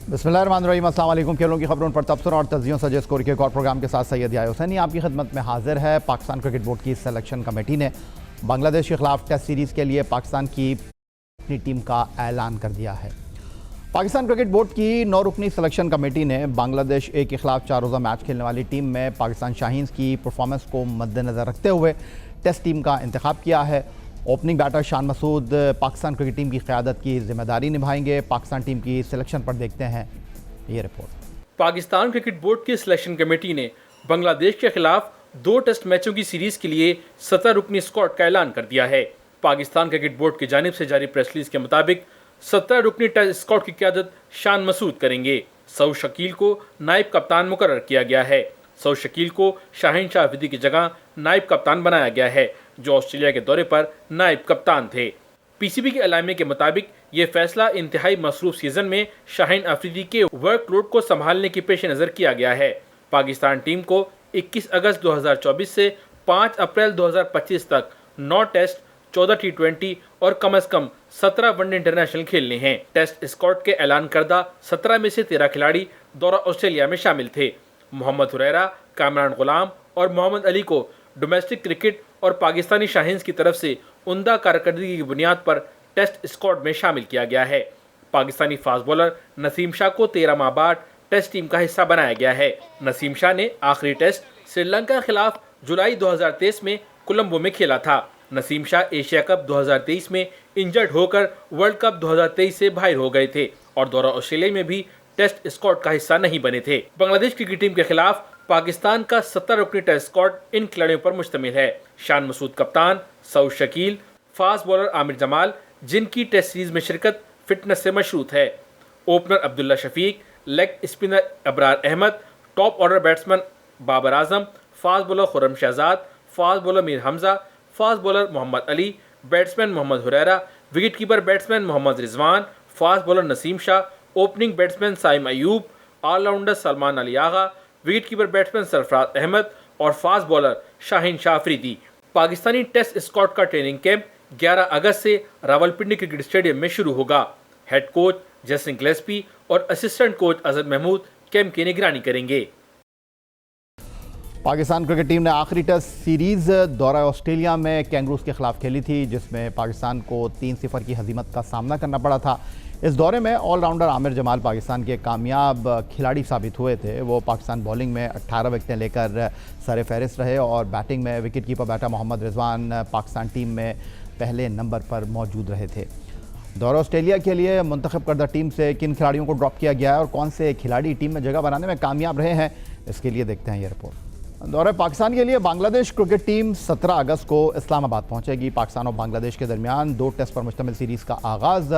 बिस्मिल्लाहिर्रहमानिर्रहीम। अस्सलाम वालेकुम। खेलों की खबरों पर तबसरा और तज्जियों सजे स्कोर के एक और प्रोग्राम के साथ सैयद याहिया हुसैनी आपकी खिदमत में हाजिर है। पाकिस्तान क्रिकेट बोर्ड की सिलेक्शन कमेटी ने बांग्लादेश के खिलाफ टेस्ट सीरीज़ के लिए पाकिस्तान की अपनी टीम का ऐलान कर दिया है। पाकिस्तान क्रिकेट बोर्ड की 9 रुकनी सिलेक्शन कमेटी ने बांग्लादेश ए के खिलाफ 4 रोज़ा मैच खेलने वाली टीम में पाकिस्तान शाहीन्स की परफॉर्मेंस को मद्देनज़र रखते हुए टेस्ट टीम का इंतखाब किया है। Opening batter Shan Masood Pakistan cricket team की क़यादत की जिम्मेदारी निभाएंगे। पाकिस्तान टीम की सिलेक्शन पर देखते हैं ये रिपोर्ट। पाकिस्तान क्रिकेट बोर्ड की सिलेक्शन कमेटी ने बांग्लादेश के खिलाफ 2 टेस्ट मैचों की सीरीज के लिए 17 रुकनी स्क्वाड का ऐलान कर दिया है। पाकिस्तान क्रिकेट बोर्ड की जानिब से जारी प्रेस रिलीज के मुताबिक 17 रुकनी टेस्ट स्क्वाड की क़यादत शान मसूद करेंगे। सऊद शकील को नायब कप्तान मुकर्रर किया गया है। सऊद शकील को शाहीन शाह अफरीदी की जगह नायब कप्तान बनाया गया है, जो ऑस्ट्रेलिया के दौरे पर नायब कप्तान थे। पीसीबी के एलामे के मुताबिक ये फैसला इंतहाई मसरूफ सीजन में शाहीन अफरीदी के वर्कलोड को संभालने के पेश नज़र किया गया है। पाकिस्तान टीम को 21 अगस्त 2024 से 5 अप्रैल 2025 तक 9 टेस्ट, 14 T20 और कम से कम 17 वनडे इंटरनेशनल खेलने हैं। टेस्ट स्क्वाड के ऐलान करदा 17 में से 13 खिलाड़ी दौरा ऑस्ट्रेलिया में शामिल थे। मोहम्मद हुरैरा, कामरान गुलाम और मोहम्मद अली को डोमेस्टिक क्रिकेट और पाकिस्तानी शाहीन्स की तरफ से उम्दा कारकर्दगी की बुनियाद पर टेस्ट स्क्वाड में शामिल किया गया है। पाकिस्तानी फास्ट बॉलर नसीम शाह को 13 माह बाद टेस्ट टीम का हिस्सा बनाया गया है। नसीम शाह ने आखिरी टेस्ट श्रीलंका के खिलाफ जुलाई 2023 में कोलंबो में खेला था। नसीम शाह एशिया कप 2023 में इंजर्ड होकर वर्ल्ड कप 2023 से बाहर हो गए थे और दौरा ऑस्ट्रेलिया में भी टेस्ट स्क्वाड का हिस्सा नहीं बने थे। बांग्लादेश क्रिकेट टीम के खिलाफ पाकिस्तान का 17 रुकनी टेस्ट स्क्वाड इन खिलाड़ियों पर मुश्तमिल है। शान मसूद कप्तान, सऊद शकील, फास्ट बॉलर आमिर जमाल जिनकी टेस्ट सीरीज में शिरकत फिटनेस से मशरूत है, opener Abdullah Shafique, leg spinner Abrar Ahmed, top order batsman Babar Azam, fast bowler Khurram Shahzad, fast bowler Mir Hamza, fast bowler Mohammad Ali, batsman Mohammad Huraira, wicket keeper batsman Mohammad Rizwan, fast bowler Naseem Shah, opening batsman Saim Ayub, all rounder Salman Ali Agha, wicket keeper batsman Sarfaraz Ahmed और fast bowler Shaheen Shah Afridi. Pakistani test squad का training camp 11 अगस्त से Rawalpindi cricket stadium में शुरू होगा। Head coach Jason Gillespie और assistant coach Azhar Mahmood camp की निगरानी करेंगे। पाकिस्तान क्रिकेट टीम ने आखिरी टेस्ट सीरीज़ दौरा ऑस्ट्रेलिया में कैंगरूज के खिलाफ खेली थी, जिसमें पाकिस्तान को 3-0 की हजीमत का सामना करना पड़ा था। इस दौरे में ऑलराउंडर आमिर जमाल पाकिस्तान के कामयाब खिलाड़ी साबित हुए थे। वो पाकिस्तान बॉलिंग में 18 विकेटें लेकर सर फहरिस्त रहे और बैटिंग में wicket keeper batter Mohammad Rizwan Pakistan team में पहले नंबर पर मौजूद रहे थे। दौरा ऑस्ट्रेलिया के लिए मुंतखब करदा टीम से किन खिलाड़ियों को ड्रॉप किया गया है और कौन से खिलाड़ी टीम में जगह बनाने में कामयाब रहे हैं, इसके लिए देखते हैं ये रिपोर्ट। दौरे पाकिस्तान के लिए बांग्लादेश क्रिकेट टीम 17 अगस्त को इस्लामाबाद पहुंचेगी। पाकिस्तान और बांग्लादेश के दरमियान 2 टेस्ट पर मुश्तमिल सीरीज़ का आगाज़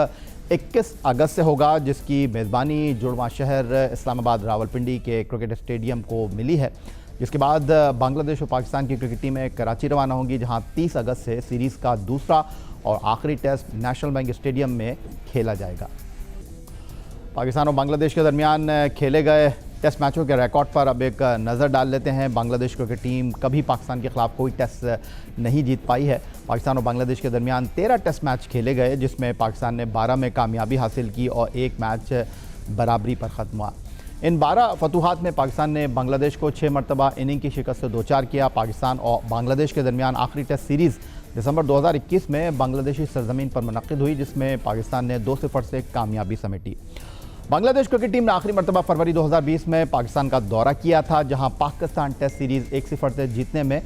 21 अगस्त से होगा, जिसकी मेज़बानी जुड़वा शहर इस्लामाबाद रावलपिंडी के क्रिकेट स्टेडियम को मिली है। जिसके बाद बांग्लादेश और पाकिस्तान की क्रिकेट टीमें कराची रवाना होंगी, जहां 30 अगस्त से सीरीज़ का दूसरा और आखिरी टेस्ट नेशनल बैंक स्टेडियम में खेला जाएगा। पाकिस्तान और बांग्लादेश के दरमियान खेले गए टेस्ट मैचों के रिकॉर्ड पर अब एक नज़र डाल लेते हैं। बांग्लादेश क्रिकेट टीम कभी पाकिस्तान के खिलाफ कोई टेस्ट नहीं जीत पाई है। पाकिस्तान और बांग्लादेश के दरमियान 13 टेस्ट मैच खेले गए, जिसमें पाकिस्तान ने 12 में कामयाबी हासिल की और 1 मैच बराबरी पर ख़त्म हुआ। इन 12 फतूहात में पाकिस्तान ने बांग्लादेश को 6 मरतबा इनिंग की शिकस्त से 2-4 किया। पाकिस्तान और बांग्लादेश के दरमियान आखिरी टेस्ट सीरीज़ दिसंबर 2021 में बांग्लादेशी सरजमीन पर मुनक़िद हुई, जिसमें पाकिस्तान ने 2-0 से कामयाबी समेटी। बांग्लादेश क्रिकेट टीम ने आखिरी मरतबा फरवरी 2020 में पाकिस्तान का दौरा किया था, जहां पाकिस्तान टेस्ट सीरीज़ 1-0 से जीतने में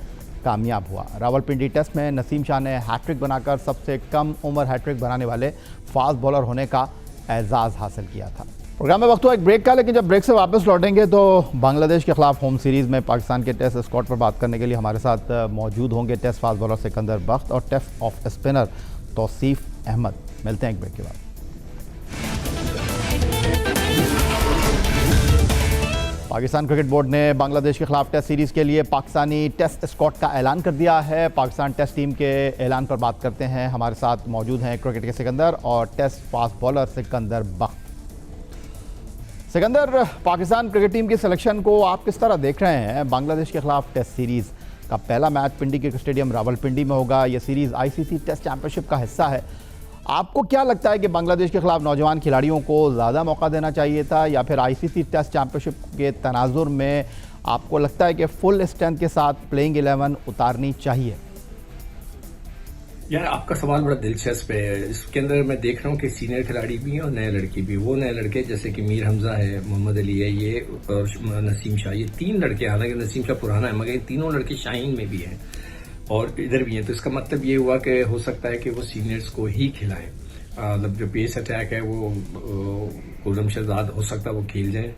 कामयाब हुआ। रावलपिंडी टेस्ट में नसीम शाह ने हैट्रिक बनाकर सबसे कम उम्र हैट्रिक बनाने वाले फास्ट बॉलर होने का एजाज़ हासिल किया था। प्रोग्राम में वक्त हुआ एक ब्रेक का, लेकिन जब ब्रेक से वापस लौटेंगे तो बांग्लादेश के खिलाफ होम सीरीज़ में पाकिस्तान के टेस्ट स्क्वाड पर बात करने के लिए हमारे साथ मौजूद होंगे test fast bowler Sikandar Bakht और test off spinner Tauseef Ahmed. मिलते हैं एक ब्रेक के बाद। पाकिस्तान क्रिकेट बोर्ड ने बांग्लादेश के खिलाफ टेस्ट सीरीज़ के लिए पाकिस्तानी टेस्ट स्क्वाड का ऐलान कर दिया है। पाकिस्तान टेस्ट टीम के ऐलान पर बात करते हैं। हमारे साथ मौजूद हैं क्रिकेट के सिकंदर और टेस्ट फास्ट बॉलर सिकंदर बख्त। सिकंदर, पाकिस्तान क्रिकेट टीम की सिलेक्शन को आप किस तरह देख रहे हैं? बांग्लादेश के खिलाफ टेस्ट सीरीज़ का पहला मैच पिंडी क्रिकेट स्टेडियम रावलपिंडी में होगा। यह सीरीज़ ICC टेस्ट चैंपियनशिप का हिस्सा है। आपको क्या लगता है कि बांग्लादेश के खिलाफ नौजवान खिलाड़ियों को ज़्यादा मौका देना चाहिए था, या फिर आईसीसी टेस्ट चैंपियनशिप के तनाजुर में आपको लगता है कि फुल स्ट्रेंथ के साथ प्लेइंग 11 उतारनी चाहिए? यार, आपका सवाल बड़ा दिलचस्प है। इसके अंदर मैं देख रहा हूँ कि सीनियर खिलाड़ी भी हैं और नए लड़के भी। वो नए लड़के जैसे कि मीर हमजा है, मोहम्मद अली है, ये और नसीम शाह, ये 3 लड़के, हालांकि नसीम शाह पुराना है मगर ये तीनों लड़के शाहीन में भी हैं और इधर भी हैं। तो इसका मतलब ये हुआ कि हो सकता है कि वो सीनियर्स को ही खिलाएं। मतलब जो पेस अटैक है वो खुर्रम शहजाद हो सकता है वो खेल जाए,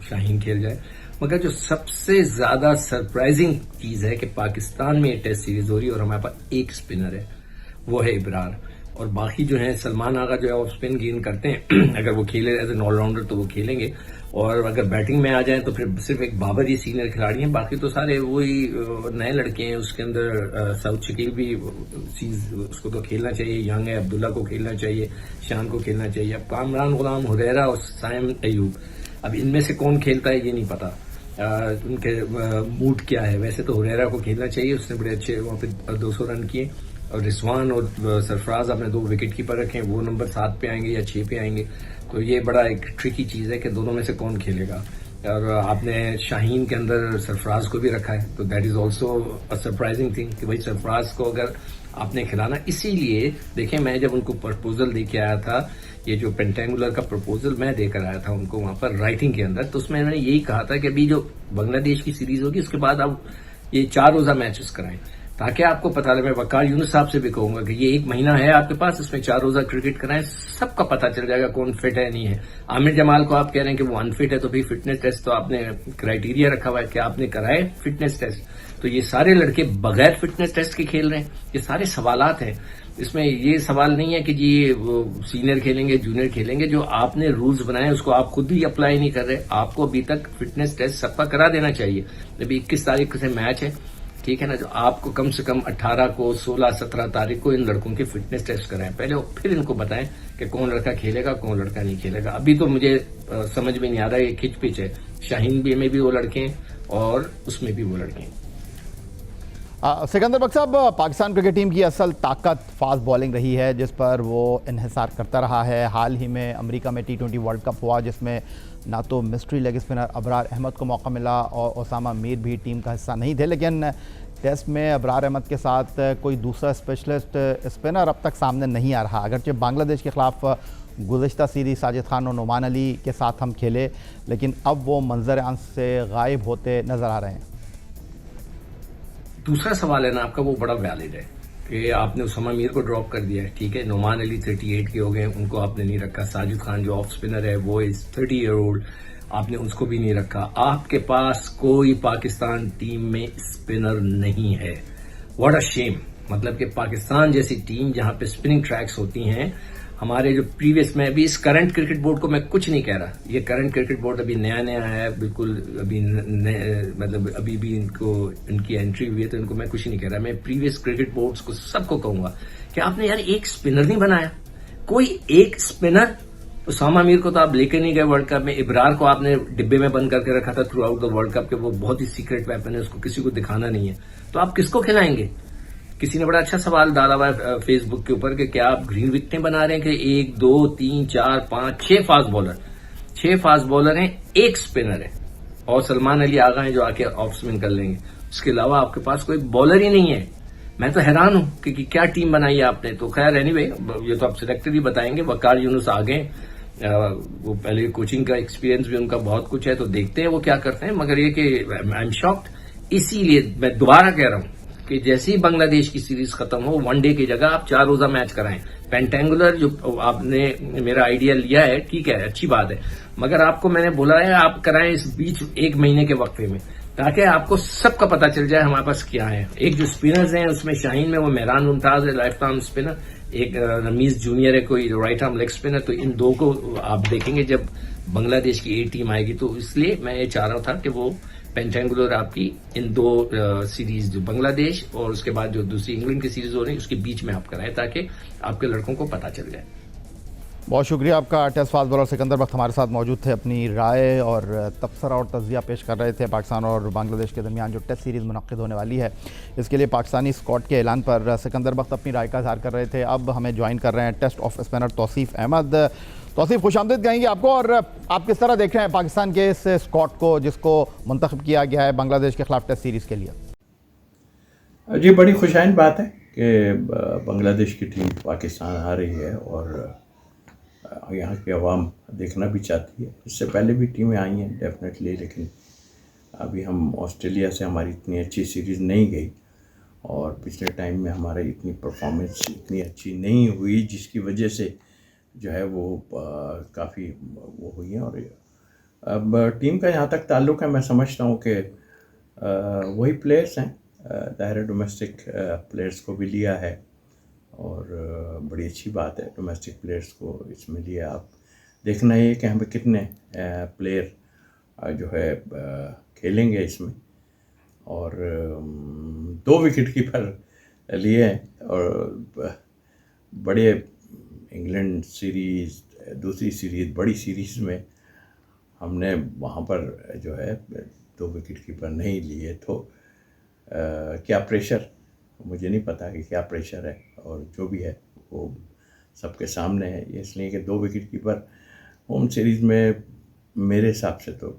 शाहीन खेल जाए। मगर जो सबसे ज्यादा सरप्राइजिंग चीज है कि पाकिस्तान में ये टेस्ट सीरीज हो रही है और हमारे पास एक स्पिनर है, वो है इब्रार। और बाकी जो है सलमान आगा जो है ऑफ स्पिन गेंद करते हैं अगर वो खेले एज एन ऑलराउंडर तो वो खेलेंगे, और अगर बैटिंग में आ जाए तो फिर सिर्फ एक बाबर ही सीनियर खिलाड़ी हैं, बाकी तो सारे वही नए लड़के हैं। उसके अंदर साउथ शकील भी चीज, उसको तो खेलना चाहिए, यंग है, अब्दुल्ला को खेलना चाहिए, शान को खेलना चाहिए। अब कामरान गुलाम, हुरैरा और साइम अयूब, अब इनमें से कौन खेलता है ये नहीं पता, उनके मूड क्या है। वैसे तो हुरैरा को खेलना चाहिए, उसने बड़े अच्छे वहां पे 200 रन किए। और रिजवान और सरफराज आपने 2 विकेट कीपर रखे हैं, वो नंबर 7 पे आएंगे या 6 पे आएंगे। तो ये बड़ा एक ट्रिकी चीज है कि दोनों में से कौन खेलेगा। और आपने शाहीन के अंदर सरफराज को भी रखा है, तो that is also a surprising thing कि भाई सरफराज को अगर आपने खिलाना। इसीलिए देखें, मैं जब उनको प्रपोजल दे के आया था, ये जो पेंटेंगुलर का प्रपोजल मैं देकर आया था उनको वहां पर राइटिंग के अंदर, तो उसमें मैंने यही कहा था कि अभी जो बांग्लादेश की सीरीज होगी उसके बाद आप ये 4 रोजा मैचेस कराएं, ताकि आपको पता लगे। मैं वकार यूनुस साहब से भी कहूंगा कि ये 1 महीना है आपके पास, इसमें 4 रोजा क्रिकेट कराएं, सबका पता चल जाएगा कौन फिट है नहीं है। आमिर जमाल को आप कह रहे हैं कि वो अनफिट है, तो भाई फिटनेस टेस्ट तो आपने क्राइटेरिया रखा हुआ है कि आपने कराए फिटनेस टेस्ट। तो ये सारे लड़के बगैर फिटनेस टेस्ट के खेल रहे हैं, ये सारे सवालात हैं। इसमें ये सवाल नहीं है कि जी सीनियर खेलेंगे जूनियर खेलेंगे, जो आपने रूल्स बनाए उसको आप खुद ही अप्लाई नहीं कर रहे। आपको अभी तक फिटनेस टेस्ट सबका करा देना चाहिए। अभी 21 तारीख से मैच है, ठीक है ना, जो आपको कम से कम 18 को 16 17 तारीख को इन लड़कों के फिटनेस टेस्ट कराएं पहले, फिर इनको बताएं कि कौन लड़का खेलेगा कौन लड़का नहीं खेलेगा। अभी तो मुझे समझ में नहीं आ रहा है, ये खिचपिच है। शाहीन बी में भी वो लड़के हैं और उसमें भी वो लड़के हैं। सिकंदर बख्श साहब, पाकिस्तान क्रिकेट टीम की असल ताकत फास्ट बॉलिंग रही है, जिस पर वो इन्हिसार करता रहा है। हाल ही में अमेरिका में T20 वर्ल्ड कप हुआ, जिसमें ना तो mystery leg spinner Abrar Ahmed को मौका मिला और ओसामा मीर भी टीम का हिस्सा नहीं थे, लेकिन टेस्ट में अबरार अहमद के साथ कोई दूसरा स्पेशलिस्ट स्पिनर अब तक सामने नहीं आ रहा। अगरचे बांग्लादेश के खिलाफ गुज़िश्ता सीरीज़ साजिद खान और नुमान अली के साथ हम खेले, लेकिन अब वो मंजर आम से गायब होते नज़र आ रहे हैं। दूसरा सवाल है ना आपका, वो बड़ा वैलिड है कि आपने उसामा मीर को ड्रॉप कर दिया है, ठीक है। नुमान अली 38 के हो गए, उनको आपने नहीं रखा। साजिद खान जो ऑफ स्पिनर है वो इज 30 ईयर ओल्ड, आपने उसको भी नहीं रखा। आपके पास कोई पाकिस्तान टीम में स्पिनर नहीं है। What a shame. मतलब कि पाकिस्तान जैसी टीम जहां पे स्पिनिंग ट्रैक्स होती हैं, हमारे जो प्रीवियस में, अभी इस करंट क्रिकेट बोर्ड को मैं कुछ नहीं कह रहा, ये करंट क्रिकेट बोर्ड अभी नया नया है बिल्कुल, अभी मतलब अभी भी इनकी एंट्री हुई है, तो इनको मैं कुछ नहीं कह रहा। मैं प्रीवियस क्रिकेट बोर्ड्स को सबको कहूंगा कि आपने यार एक स्पिनर नहीं बनाया, कोई एक स्पिनर। उसामा मीर को तो आप लेकर नहीं गए वर्ल्ड कप में, इब्रार को आपने डिब्बे में बंद करके रखा था through out the world cup के, वो बहुत ही सीक्रेट वेपन है, उसको किसी को दिखाना नहीं है, तो आप किसको खिलाएंगे। किसी ने बड़ा अच्छा सवाल डाला हुआ है फेसबुक के ऊपर कि क्या आप ग्रीन विकेटें बना रहे हैं कि 1 2 3 4 5 6 फास्ट बॉलर, 6 फास्ट बॉलर हैं, एक स्पिनर है और सलमान अली आगा हैं जो आके ऑफ स्पिन कर लेंगे। उसके अलावा आपके पास कोई बॉलर ही नहीं है। मैं तो हैरान हूं कि क्या टीम बनाई है आपने। तो खैर एनीवे, ये तो आप सिलेक्टर ही बताएंगे। वकार यूनुस आ गए, वो पहले कोचिंग का एक्सपीरियंस भी उनका बहुत कुछ है, तो देखते हैं वो क्या करते हैं। मगर ये कि आई एम शॉक्ड। इसीलिए मैं दोबारा कह रहा हूं कि जैसे ही बांग्लादेश की सीरीज खत्म हो, वनडे की जगह आप 4 रोजा मैच कराएं। पेंटेंगुलर जो आपने मेरा आइडिया लिया है, ठीक है, अच्छी बात है, मगर आपको मैंने बोला है आप कराएं इस बीच 1 महीने के वक्फे में, ताकि आपको सबका पता चल जाए हमारे पास क्या है। एक जो स्पिनर्स हैं उसमें शाहीन में वो मेहरान मुमताज है, लाइफ टाइम स्पिनर, एक रमीज जूनियर है कोई राइट आर्म लेग स्पिनर। तो इन 2 को आप देखेंगे जब बांग्लादेश की A टीम आएगी। तो इसलिए मैं ये चाह रहा था कि वो पेंटेंगुलर आपकी इन 2 सीरीज, जो बांग्लादेश और उसके बाद जो दूसरी इंग्लैंड की सीरीज हो रही है, उसके बीच में आप कराएं, ताकि आपके लड़कों को पता चल जाए। बहुत शुक्रिया आपका। टेस्ट फास्ट बॉलर सिकंदर बख्त हमारे साथ मौजूद थे, अपनी राय और तबसरा और तज्जिया पेश कर रहे थे पाकिस्तान और बांग्लादेश के दरमियान जो टेस्ट सीरीज़ मुनक़्क़िद होने वाली है इसके लिए पाकिस्तानी स्क्वाड के ऐलान पर सिकंदर बख्त अपनी राय का इज़हार कर रहे थे। अब हमें ज्वाइन कर रहे हैं test off spinner Tauseef Ahmed. Tauseef, खुशामदीद कहेंगे आपको, और आप किस तरह देख रहे हैं पाकिस्तान के इस स्क्वाड को जिसको मुंतखब किया गया है बांग्लादेश के खिलाफ टेस्ट सीरीज़ के लिए? जी, बड़ी खुशाइन बात है कि बांग्लादेश की टीम पाकिस्तान आ रही है और यहाँ की आवाम देखना भी चाहती है। इससे पहले भी टीमें आई हैं डेफिनेटली, लेकिन अभी हम ऑस्ट्रेलिया से हमारी इतनी अच्छी सीरीज़ नहीं गई और पिछले टाइम में हमारी इतनी परफॉर्मेंस इतनी अच्छी नहीं हुई जिसकी वजह से जो है वो काफ़ी वो हुई है। और अब टीम का यहाँ तक ताल्लुक़ है, मैं समझता हूँ कि वही प्लेयर्स हैं, दायरे डोमेस्टिक प्लेयर्स को भी लिया है और बड़ी अच्छी बात है डोमेस्टिक प्लेयर्स को इसमें लिया। आप देखना ये कि हमें कितने प्लेयर जो है खेलेंगे इसमें, और 2 विकेट कीपर लिए हैं और बड़े इंग्लैंड सीरीज़, दूसरी सीरीज़, बड़ी सीरीज़ में हमने वहाँ पर जो है 2 विकेट कीपर नहीं लिए। तो क्या प्रेशर, मुझे नहीं पता कि क्या प्रेशर है, और जो भी है वो सबके सामने है। इसलिए कि 2 विकेट कीपर होम सीरीज़ में मेरे हिसाब से तो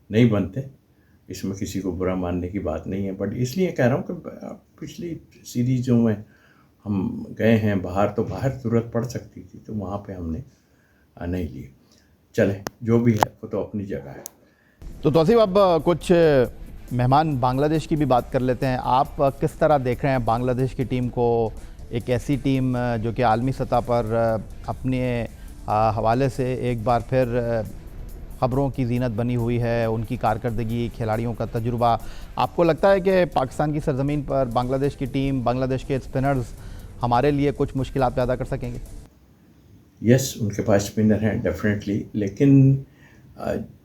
नहीं बनते, इसमें किसी को बुरा मानने की बात नहीं है, बट इसलिए कह रहा हूँ कि पिछली सीरीज़ों में हम गए हैं बाहर, तो बाहर ज़रूरत पड़ सकती थी, तो वहाँ पे हमने नहीं लिए। चलें, जो भी है वो तो अपनी जगह है। तो तौसीफ़, अब कुछ मेहमान बांग्लादेश की भी बात कर लेते हैं। आप किस तरह देख रहे हैं बांग्लादेश की टीम को, एक ऐसी टीम जो कि आलमी सतह पर अपने हवाले से एक बार फिर ख़बरों की ज़ीनत बनी हुई है, उनकी कारकर्दगी, खिलाड़ियों का तजुर्बा। आपको लगता है कि पाकिस्तान की सरज़मीन पर बांग्लादेश की टीम, बांग्लादेश के स्पिनर्स हमारे लिए कुछ मुश्किलात पैदा कर सकेंगे? यस, उनके पास स्पिनर हैं डेफिनेटली, लेकिन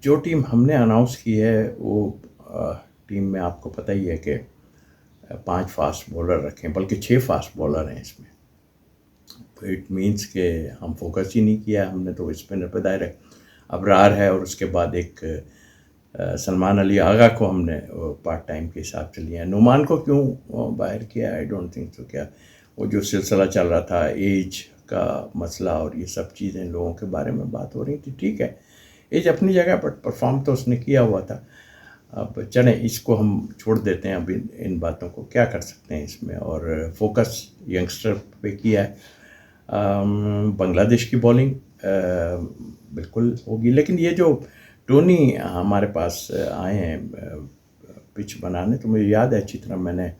जो टीम हमने अनाउंस की है वो टीम में आपको पता ही है कि 5 फास्ट बॉलर रखें, बल्कि 6 फास्ट बॉलर हैं इसमें। तो इट मीन्स के हम फोकस ही नहीं किया हमने, तो स्पिनर पे डायरेक्ट अबरार है और उसके बाद एक सलमान अली आगा को हमने पार्ट टाइम के हिसाब से लिया। नुमान को क्यों बाहर किया, आई डोंट थिंक सो। क्या वो जो सिलसिला चल रहा था एज का मसला और ये सब चीज़ें लोगों के बारे में बात हो रही थी, ठीक है, एज अपनी जगह पर परफॉर्म तो उसने किया हुआ था। अब चलें, इसको हम छोड़ देते हैं, अभी इन बातों को क्या कर सकते हैं इसमें, और फोकस यंगस्टर पे किया है। बांग्लादेश की बॉलिंग बिल्कुल होगी, लेकिन ये जो टोनी हमारे पास आए हैं पिच बनाने, तो मुझे याद है अच्छी तरह, मैंने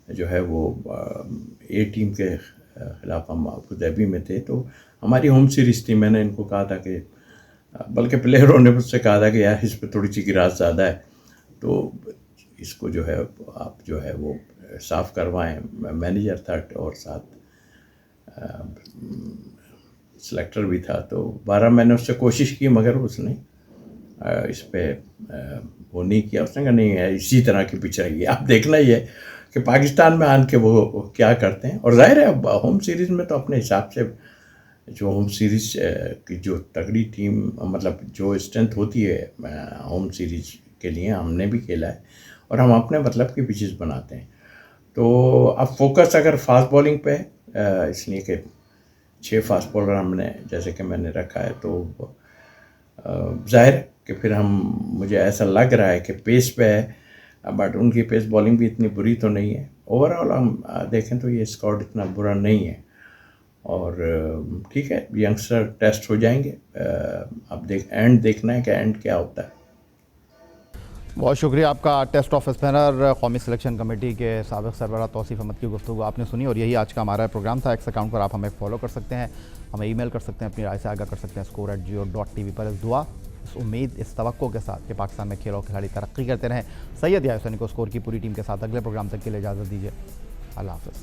जो है वो ए टीम के ख़िलाफ़ हम अबू धाबी में थे, तो हमारी होम सीरीज़ थी। मैंने इनको कहा था कि, बल्कि प्लेयरों ने मुझसे कहा था कि यार इस पर थोड़ी सी गिरास ज़्यादा है, तो इसको जो है आप जो है वो साफ़ करवाएं। मैनेजर था और साथ सिलेक्टर भी था, तो 12 मैंने उससे कोशिश की, मगर उसने इस पर वो नहीं किया। उसने कहा नहीं है, इसी तरह की पिच रहेगी। आप देखना ही है कि पाकिस्तान में आन के वो क्या करते हैं, और जाहिर है होम सीरीज़ में तो अपने हिसाब से जो होम सीरीज़ की जो तगड़ी टीम, मतलब जो स्ट्रेंथ होती है होम सीरीज़ के लिए, हमने भी खेला है और हम अपने मतलब की पिचेस बनाते हैं। तो अब फोकस अगर फास्ट बॉलिंग पे है, इसलिए कि 6 फास्ट बॉलर हमने जैसे कि मैंने रखा है, तो जाहिर कि फिर मुझे ऐसा लग रहा है कि पेस पे है, बट उनकी पेस बॉलिंग भी इतनी बुरी तो नहीं है। ओवरऑल हम देखें तो ये स्क्वाड इतना बुरा नहीं है, और ठीक है, यंगस्टर टेस्ट हो जाएंगे। अब देखना है कि एंड क्या होता है। बहुत शुक्रिया आपका। टेस्ट ऑफ स्पिनर कौमी सिलेक्शन कमेटी के साबिक़ सरबराह तौसीफ़ अहमद की गुफ्तगू आपने सुनी, और यही आज का हमारा प्रोग्राम था। एक्स अकाउंट पर आप हमें फॉलो कर सकते हैं, हमें ईमेल कर सकते हैं, अपनी राय से आगाह कर सकते हैं score@geo.tv पर। इस दुआ, इस उम्मीद, इस तवक्को के साथ कि पाकिस्तान में खेल और खिलाड़ी तरक्की करते रहें। सैयद या हुसैनी को स्कोर की पूरी टीम के साथ अगले प्रोग्राम तक के लिए इजाज़त दीजिए। अल्लाह हाफ़िज़।